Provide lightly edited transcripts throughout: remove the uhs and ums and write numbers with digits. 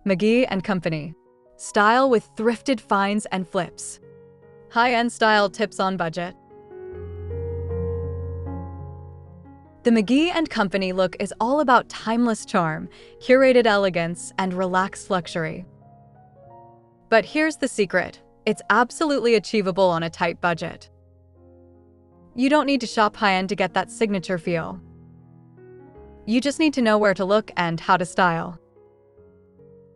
McGee Company. Style with thrifted finds and flips. High-end style tips on budget. The McGee Company look is all about timeless charm, curated elegance, and relaxed luxury. But here's the secret. It's absolutely achievable on a tight budget. You don't need to shop high-end to get that signature feel. You just need to know where to look and how to style.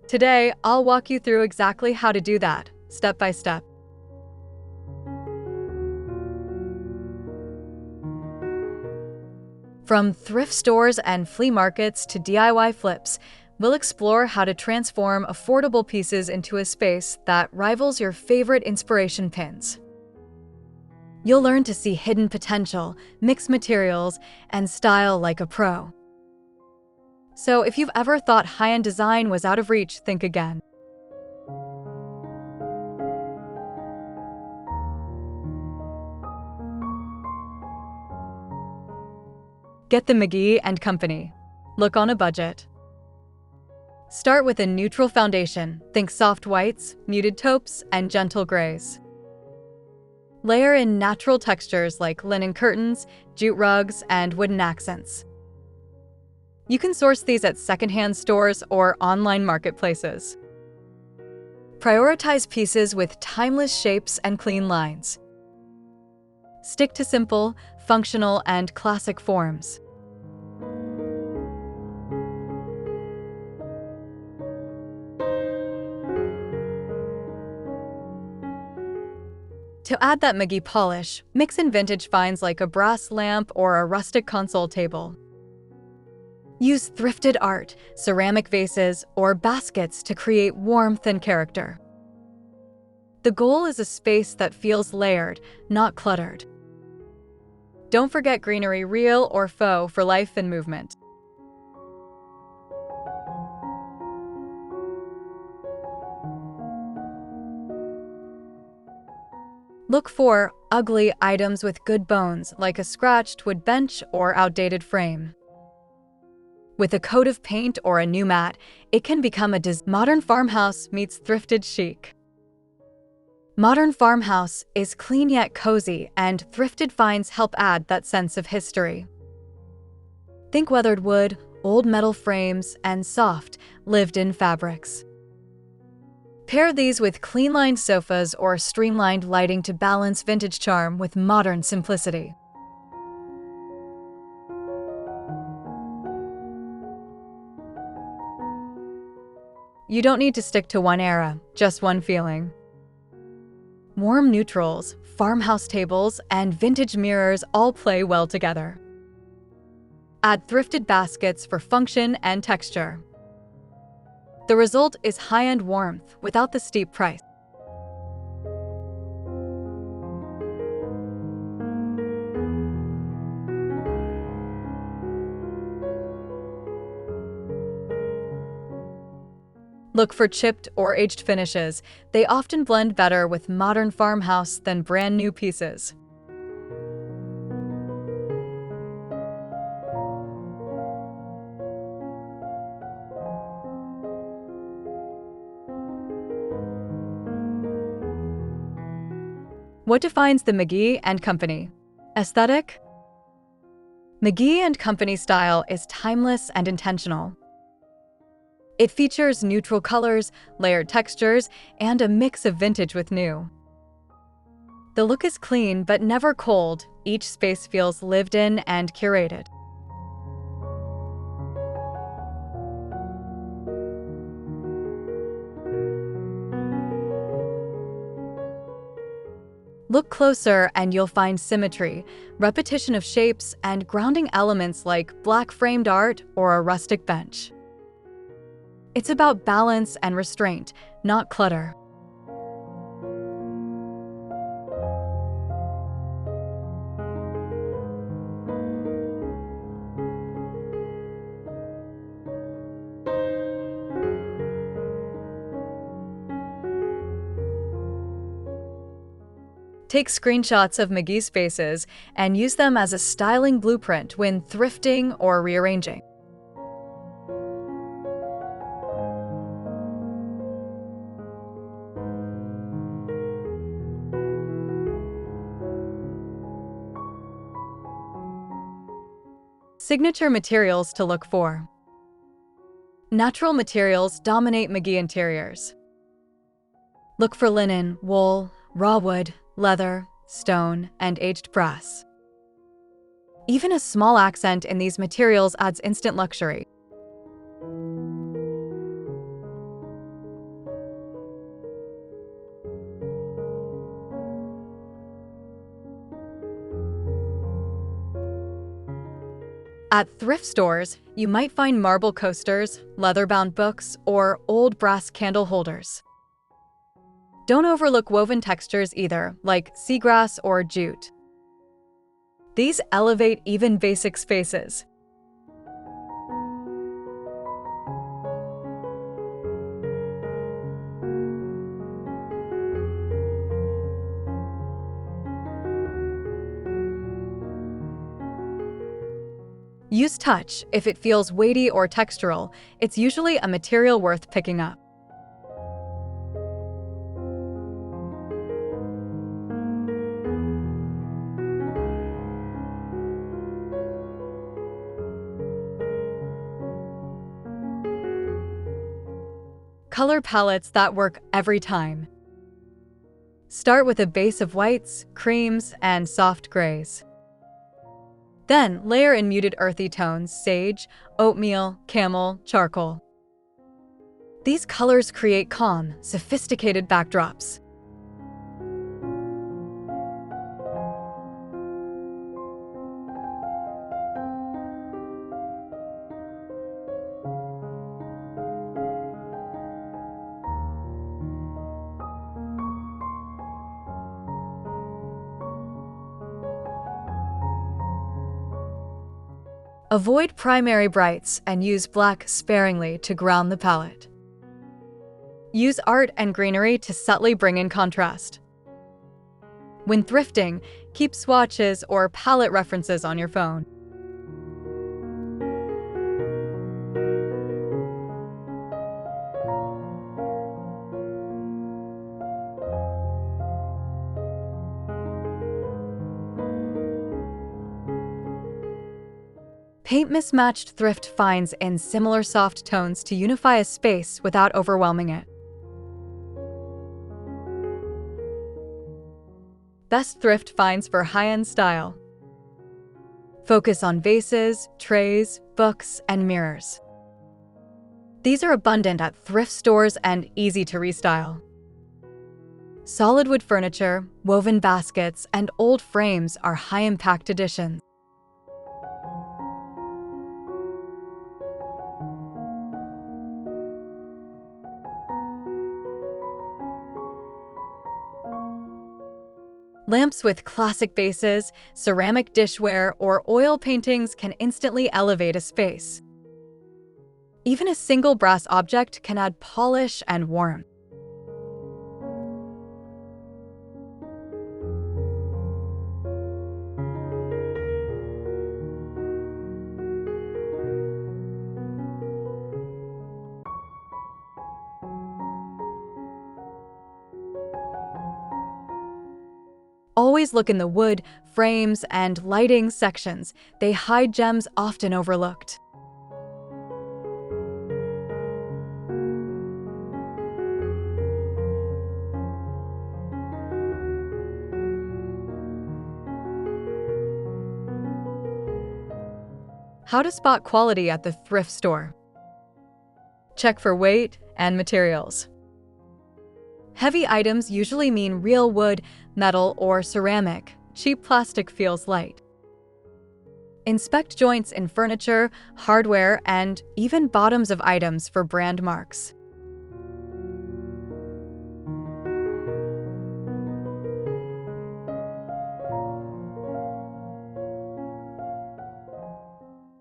Today, I'll walk you through exactly how to do that, step by step. From thrift stores and flea markets to DIY flips, we'll explore how to transform affordable pieces into a space that rivals your favorite inspiration pins. You'll learn to see hidden potential, mix materials, and style like a pro. So if you've ever thought high-end design was out of reach, think again. Get the McGee Company. Look on a budget. Start with a neutral foundation. Think soft whites, muted taupes, and gentle grays. Layer in natural textures like linen curtains, jute rugs, and wooden accents. You can source these at secondhand stores or online marketplaces. Prioritize pieces with timeless shapes and clean lines. Stick to simple, functional, and classic forms. To add that McGee polish, mix in vintage finds like a brass lamp or a rustic console table. Use thrifted art, ceramic vases, or baskets to create warmth and character. The goal is a space that feels layered, not cluttered. Don't forget greenery, real or faux, for life and movement. Look for ugly items with good bones, like a scratched wood bench or outdated frame. With a coat of paint or a new mat, it can become a modern farmhouse meets thrifted chic. Modern farmhouse is clean yet cozy, and thrifted finds help add that sense of history. Think weathered wood, old metal frames, and soft, lived-in fabrics. Pair these with clean-lined sofas or streamlined lighting to balance vintage charm with modern simplicity. You don't need to stick to one era, just one feeling. Warm neutrals, farmhouse tables, and vintage mirrors all play well together. Add thrifted baskets for function and texture. The result is high-end warmth without the steep price. Look for chipped or aged finishes. They often blend better with modern farmhouse than brand new pieces. What defines the McGee Company? Aesthetic? McGee Company style is timeless and intentional. It features neutral colors, layered textures, and a mix of vintage with new. The look is clean but never cold. Each space feels lived in and curated. Look closer and you'll find symmetry, repetition of shapes, and grounding elements like black framed art or a rustic bench. It's about balance and restraint, not clutter. Take screenshots of McGee spaces and use them as a styling blueprint when thrifting or rearranging. Signature materials to look for. Natural materials dominate McGee interiors. Look for linen, wool, raw wood, leather, stone, and aged brass. Even a small accent in these materials adds instant luxury. At thrift stores, you might find marble coasters, leather-bound books, or old brass candle holders. Don't overlook woven textures either, like seagrass or jute. These elevate even basic spaces. Use touch. If it feels weighty or textural, it's usually a material worth picking up. Color palettes that work every time. Start with a base of whites, creams, and soft grays. Then layer in muted earthy tones: sage, oatmeal, camel, charcoal. These colors create calm, sophisticated backdrops. Avoid primary brights and use black sparingly to ground the palette. Use art and greenery to subtly bring in contrast. When thrifting, keep swatches or palette references on your phone. Paint mismatched thrift finds in similar soft tones to unify a space without overwhelming it. Best thrift finds for high-end style. Focus on vases, trays, books, and mirrors. These are abundant at thrift stores and easy to restyle. Solid wood furniture, woven baskets, and old frames are high-impact additions. Lamps with classic bases, ceramic dishware, or oil paintings can instantly elevate a space. Even a single brass object can add polish and warmth. Always look in the wood, frames, and lighting sections. They hide gems often overlooked. How to spot quality at the thrift store. Check for weight and materials. Heavy items usually mean real wood, metal, or ceramic. Cheap plastic feels light. Inspect joints in furniture, hardware, and even bottoms of items for brand marks.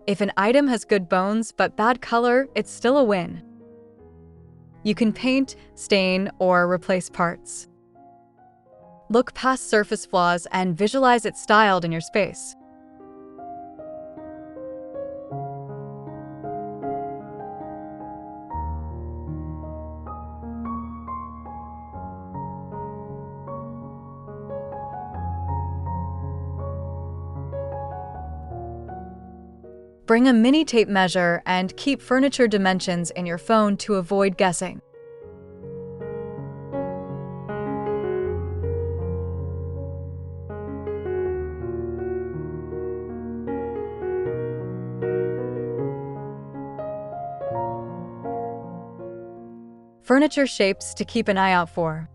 If an item has good bones but bad color, it's still a win. You can paint, stain, or replace parts. Look past surface flaws and visualize it styled in your space. Bring a mini tape measure and keep furniture dimensions in your phone to avoid guessing. Furniture shapes to keep an eye out for.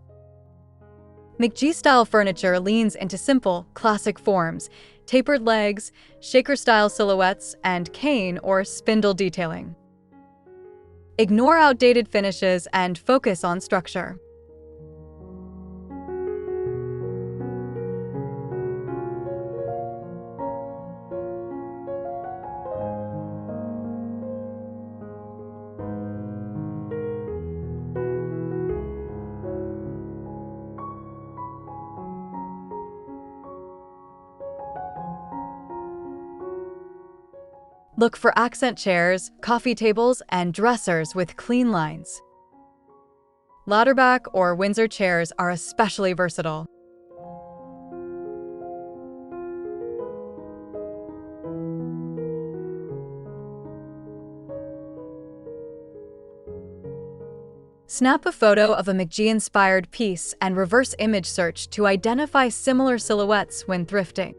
McGee-style furniture leans into simple, classic forms, tapered legs, shaker-style silhouettes, and cane or spindle detailing. Ignore outdated finishes and focus on structure. Look for accent chairs, coffee tables, and dressers with clean lines. Ladderback or Windsor chairs are especially versatile. Snap a photo of a McGee-inspired piece and reverse image search to identify similar silhouettes when thrifting.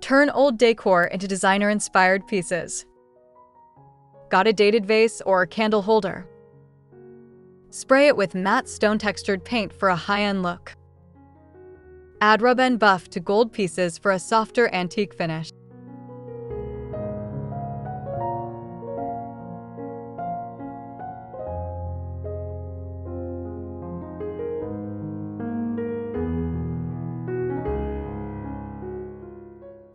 Turn old decor into designer-inspired pieces. Got a dated vase or candle holder? Spray it with matte stone-textured paint for a high-end look. Add rub and buff to gold pieces for a softer antique finish.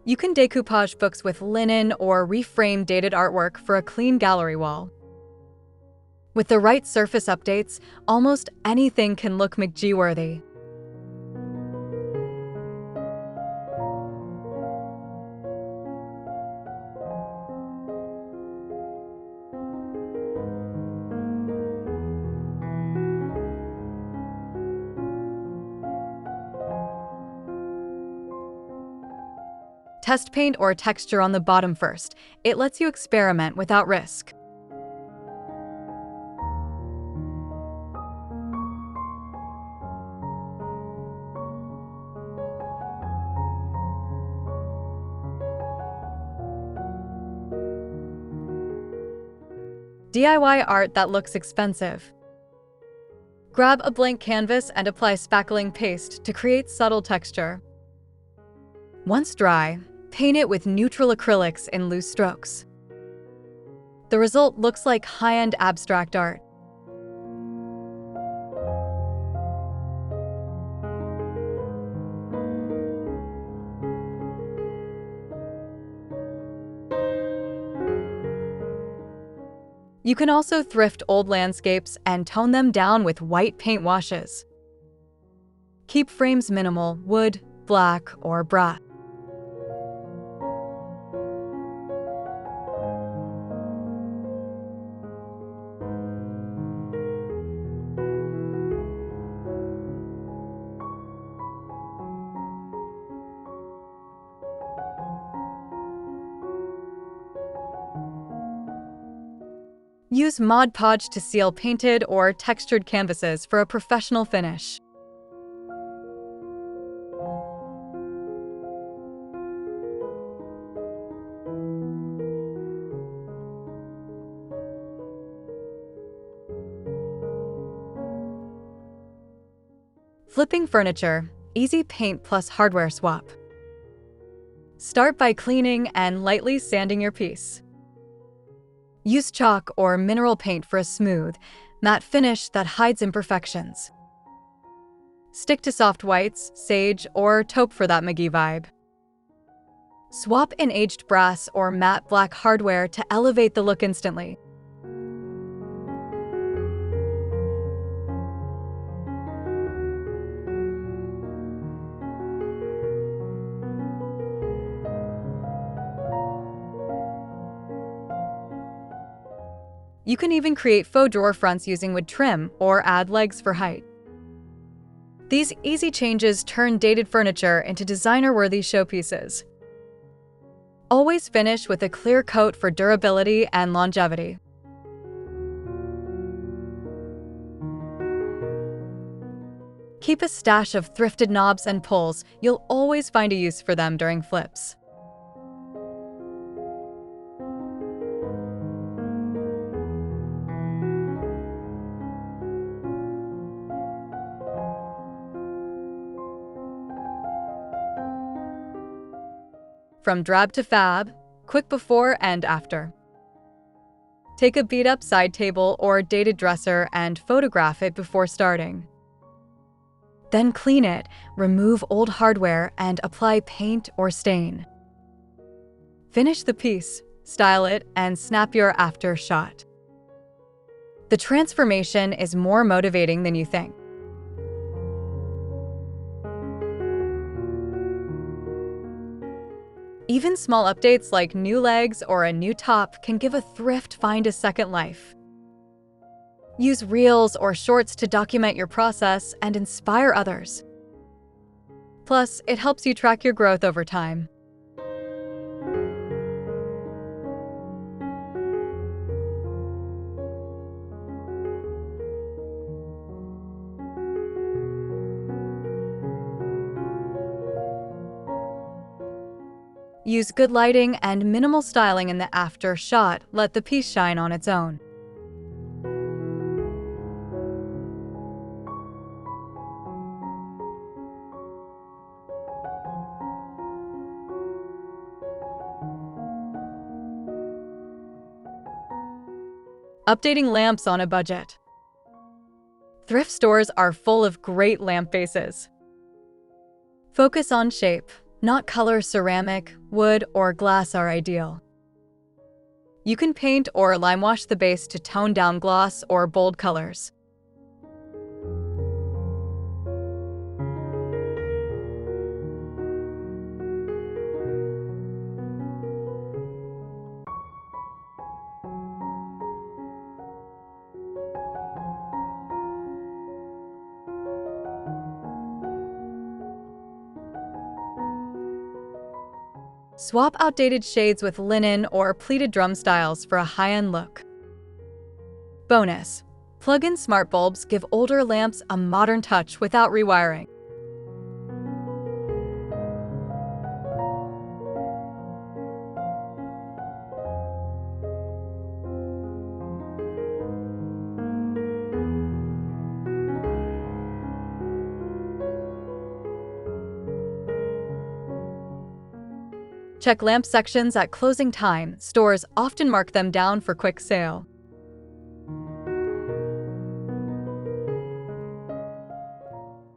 You can decoupage books with linen or reframe dated artwork for a clean gallery wall. With the right surface updates, almost anything can look McGee-worthy. Test paint or texture on the bottom first. It lets you experiment without risk. DIY art that looks expensive. Grab a blank canvas and apply spackling paste to create subtle texture. Once dry, paint it with neutral acrylics in loose strokes. The result looks like high-end abstract art. You can also thrift old landscapes and tone them down with white paint washes. Keep frames minimal, wood, black, or brass. Use Mod Podge to seal painted or textured canvases for a professional finish. Flipping furniture, easy paint plus hardware swap. Start by cleaning and lightly sanding your piece. Use chalk or mineral paint for a smooth, matte finish that hides imperfections. Stick to soft whites, sage, or taupe for that McGee vibe. Swap in aged brass or matte black hardware to elevate the look instantly. You can even create faux drawer fronts using wood trim or add legs for height. These easy changes turn dated furniture into designer-worthy showpieces. Always finish with a clear coat for durability and longevity. Keep a stash of thrifted knobs and pulls. You'll always find a use for them during flips. From drab to fab, quick before and after. Take a beat-up side table or dated dresser and photograph it before starting. Then clean it, remove old hardware, and apply paint or stain. Finish the piece, style it, and snap your after shot. The transformation is more motivating than you think. Even small updates like new legs or a new top can give a thrift find a second life. Use reels or shorts to document your process and inspire others. Plus, it helps you track your growth over time. Use good lighting and minimal styling in the after shot. Let the piece shine on its own. Updating lamps on a budget. Thrift stores are full of great lamp bases. Focus on shape, not color. Ceramic, wood, or glass are ideal. You can paint or lime wash the base to tone down gloss or bold colors. Swap outdated shades with linen or pleated drum styles for a high-end look. Bonus: plug-in smart bulbs give older lamps a modern touch without rewiring. Check lamp sections at closing time. Stores often mark them down for quick sale.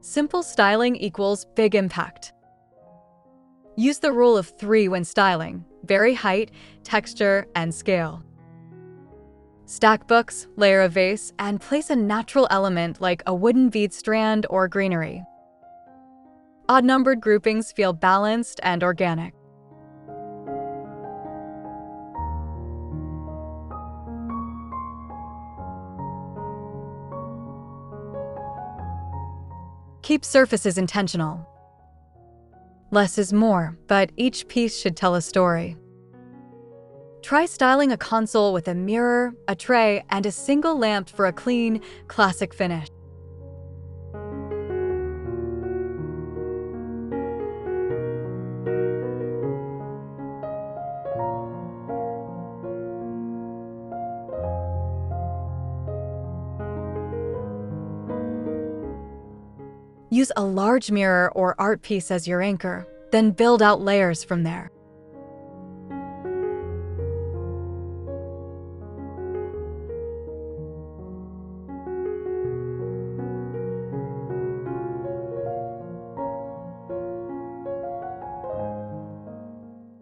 Simple styling equals big impact. Use the rule of 3 when styling. Vary height, texture, and scale. Stack books, layer a vase, and place a natural element like a wooden bead strand or greenery. Odd-numbered groupings feel balanced and organic. Keep surfaces intentional. Less is more, but each piece should tell a story. Try styling a console with a mirror, a tray, and a single lamp for a clean, classic finish. Use a large mirror or art piece as your anchor, then build out layers from there.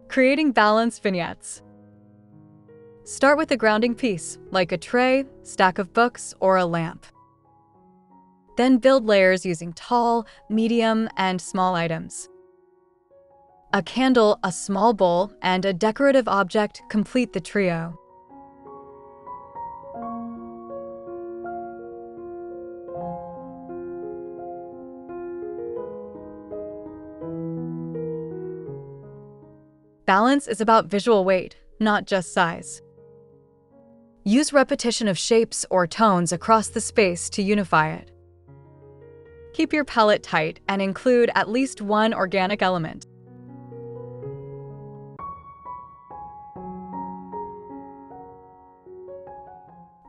Creating balanced vignettes. Start with a grounding piece, like a tray, stack of books, or a lamp. Then build layers using tall, medium, and small items. A candle, a small bowl, and a decorative object complete the trio. Balance is about visual weight, not just size. Use repetition of shapes or tones across the space to unify it. Keep your palette tight and include at least one organic element.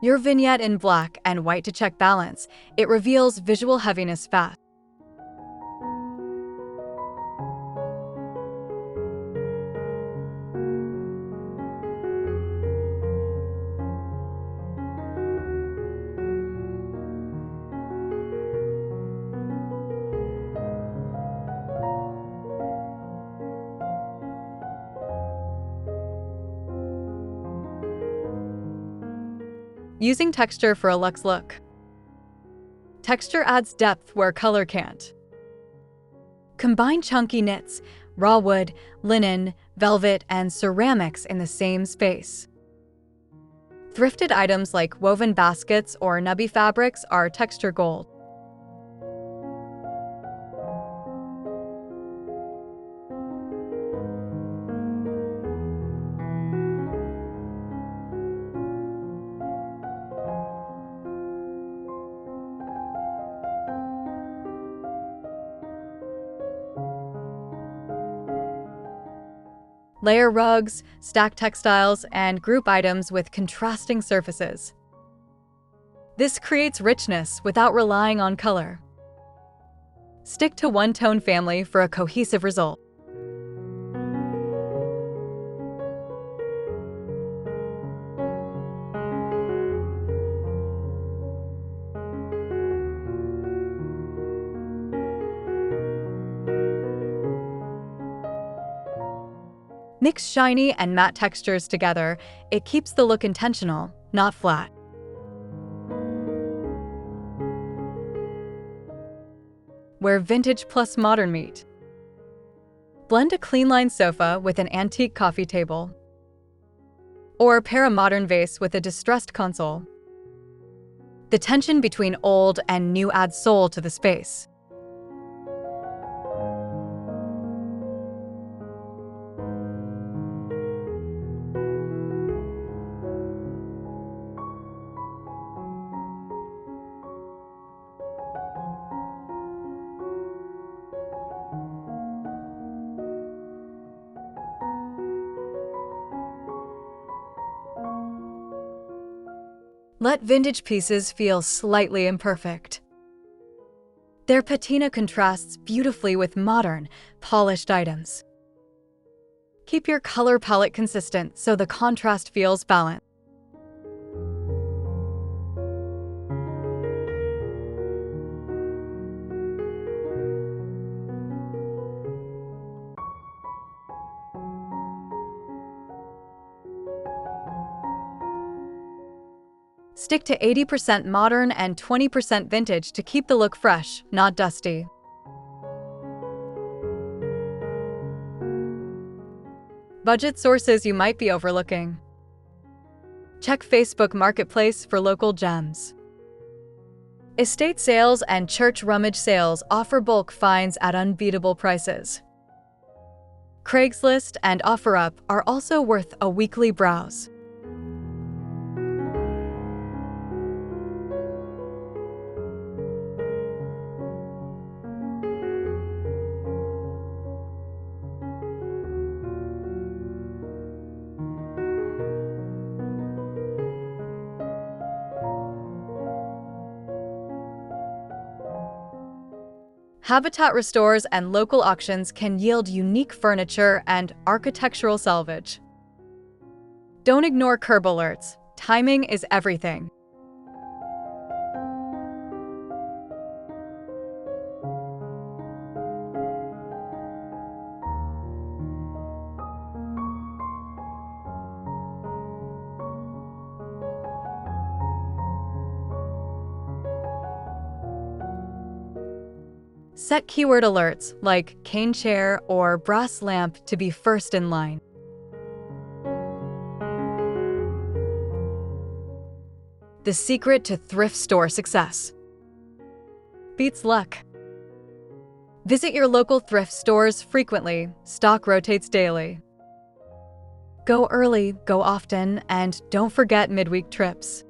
Your vignette in black and white to check balance. It reveals visual heaviness fast. Using texture for a luxe look. Texture adds depth where color can't. Combine chunky knits, raw wood, linen, velvet, and ceramics in the same space. Thrifted items like woven baskets or nubby fabrics are texture gold. Layer rugs, stack textiles, and group items with contrasting surfaces. This creates richness without relying on color. Stick to one-tone family for a cohesive result. Mix shiny and matte textures together. It keeps the look intentional, not flat. Where vintage plus modern meet. Blend a clean-line sofa with an antique coffee table. Or pair a modern vase with a distressed console. The tension between old and new adds soul to the space. Let vintage pieces feel slightly imperfect. Their patina contrasts beautifully with modern, polished items. Keep your color palette consistent so the contrast feels balanced. Stick to 80% modern and 20% vintage to keep the look fresh, not dusty. Budget sources you might be overlooking. Check Facebook Marketplace for local gems. Estate sales and church rummage sales offer bulk finds at unbeatable prices. Craigslist and OfferUp are also worth a weekly browse. Habitat restores and local auctions can yield unique furniture and architectural salvage. Don't ignore curb alerts. Timing is everything. Set keyword alerts like cane chair or brass lamp to be first in line. The secret to thrift store success. Beats luck. Visit your local thrift stores frequently. Stock rotates daily. Go early, go often, and don't forget midweek trips.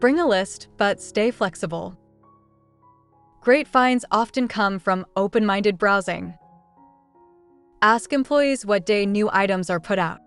Bring a list, but stay flexible. Great finds often come from open-minded browsing. Ask employees what day new items are put out.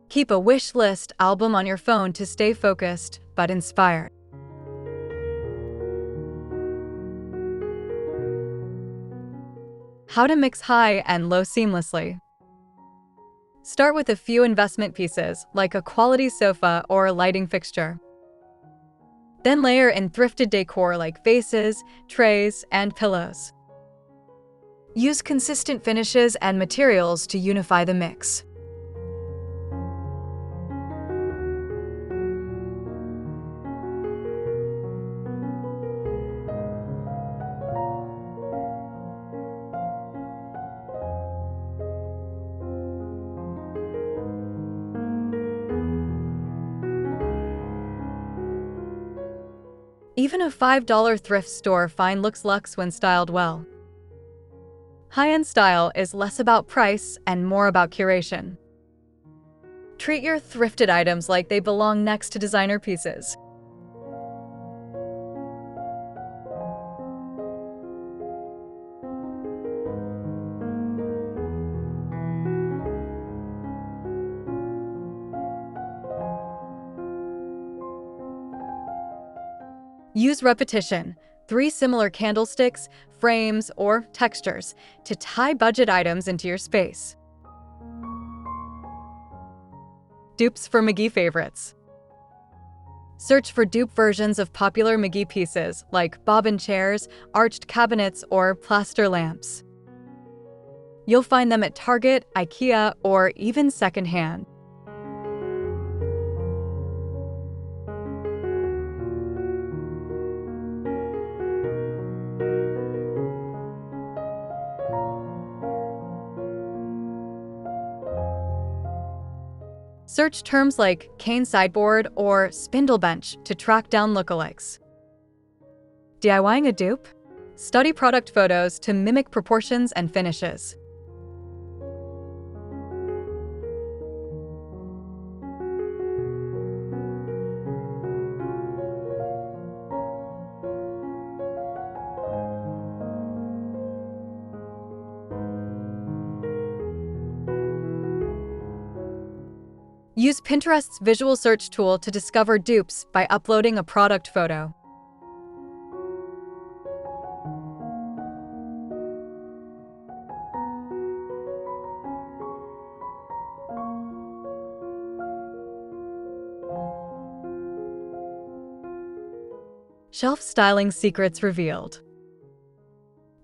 Keep a wish list album on your phone to stay focused but inspired. How to mix high and low seamlessly. Start with a few investment pieces, like a quality sofa or a lighting fixture. Then layer in thrifted decor like vases, trays, and pillows. Use consistent finishes and materials to unify the mix. Even a $5 thrift store find looks luxe when styled well. High-end style is less about price and more about curation. Treat your thrifted items like they belong next to designer pieces. Use repetition, 3 similar candlesticks, frames, or textures to tie budget items into your space. Dupes for McGee favorites. Search for dupe versions of popular McGee pieces like bobbin chairs, arched cabinets, or plaster lamps. You'll find them at Target, IKEA, or even secondhand. Search terms like cane sideboard or spindle bench to track down lookalikes. DIYing a dupe? Study product photos to mimic proportions and finishes. Use Pinterest's visual search tool to discover dupes by uploading a product photo. Shelf styling secrets revealed.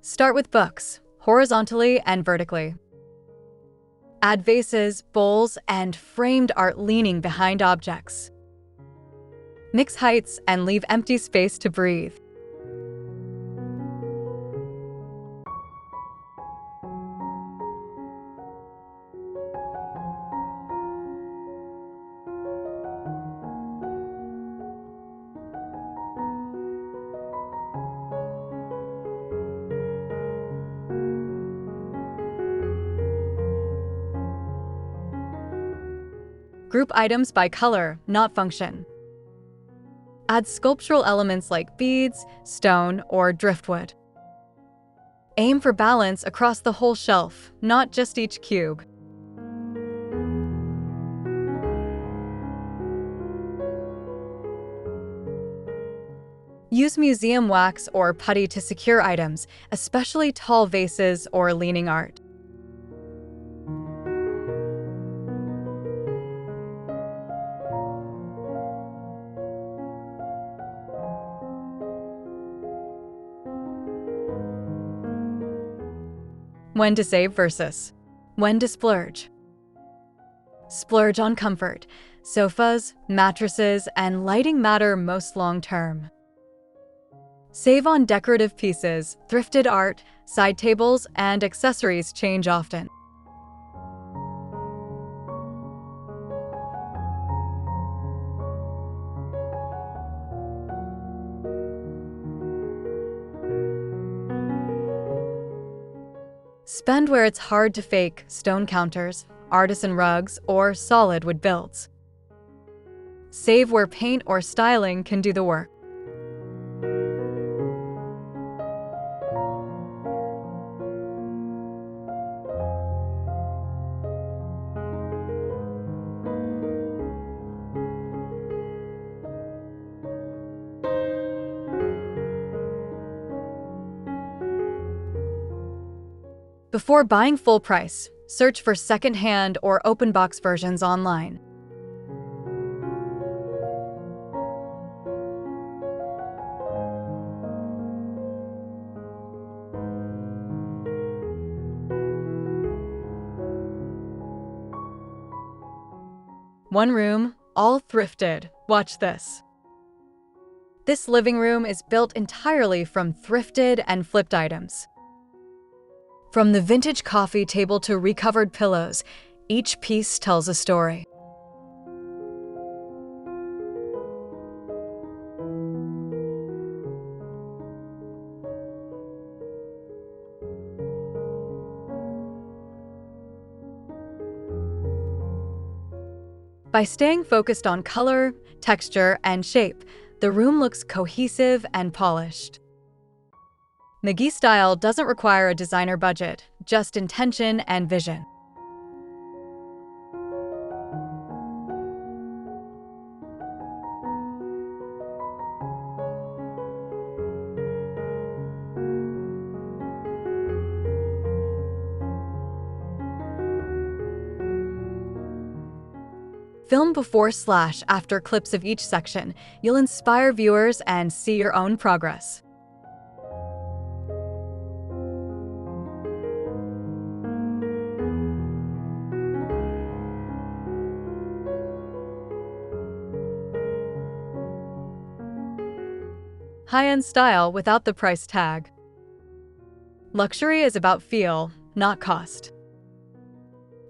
Start with books, horizontally and vertically. Add vases, bowls, and framed art leaning behind objects. Mix heights and leave empty space to breathe. Group items by color, not function. Add sculptural elements like beads, stone, or driftwood. Aim for balance across the whole shelf, not just each cube. Use museum wax or putty to secure items, especially tall vases or leaning art. When to save versus when to splurge. Splurge on comfort. Sofas, mattresses, and lighting matter most long-term. Save on decorative pieces, thrifted art, side tables, and accessories change often. Spend where it's hard to fake: stone counters, artisan rugs, or solid wood builds. Save where paint or styling can do the work. Before buying full price, search for second-hand or open box versions online. One room, all thrifted. Watch this. This living room is built entirely from thrifted and flipped items. From the vintage coffee table to recovered pillows, each piece tells a story. By staying focused on color, texture, and shape, the room looks cohesive and polished. McGee style doesn't require a designer budget, just intention and vision. Film before/after clips of each section. You'll inspire viewers and see your own progress. High-end style without the price tag. Luxury is about feel, not cost.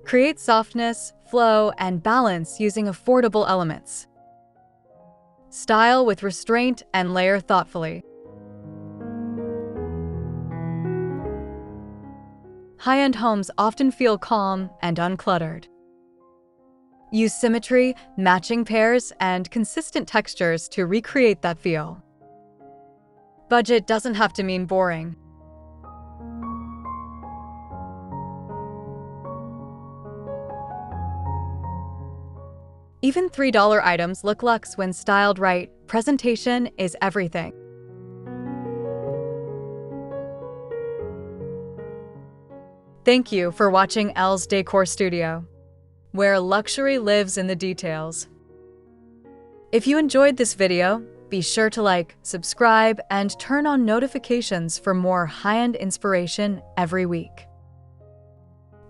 Create softness, flow, and balance using affordable elements. Style with restraint and layer thoughtfully. High-end homes often feel calm and uncluttered. Use symmetry, matching pairs, and consistent textures to recreate that feel. Budget doesn't have to mean boring. Even $3 items look luxe when styled right. Presentation is everything. Thank you for watching Elle's Decor Studio, where luxury lives in the details. If you enjoyed this video, be sure to like, subscribe, and turn on notifications for more high-end inspiration every week.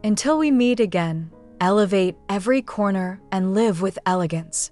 Until we meet again, elevate every corner and live with elegance.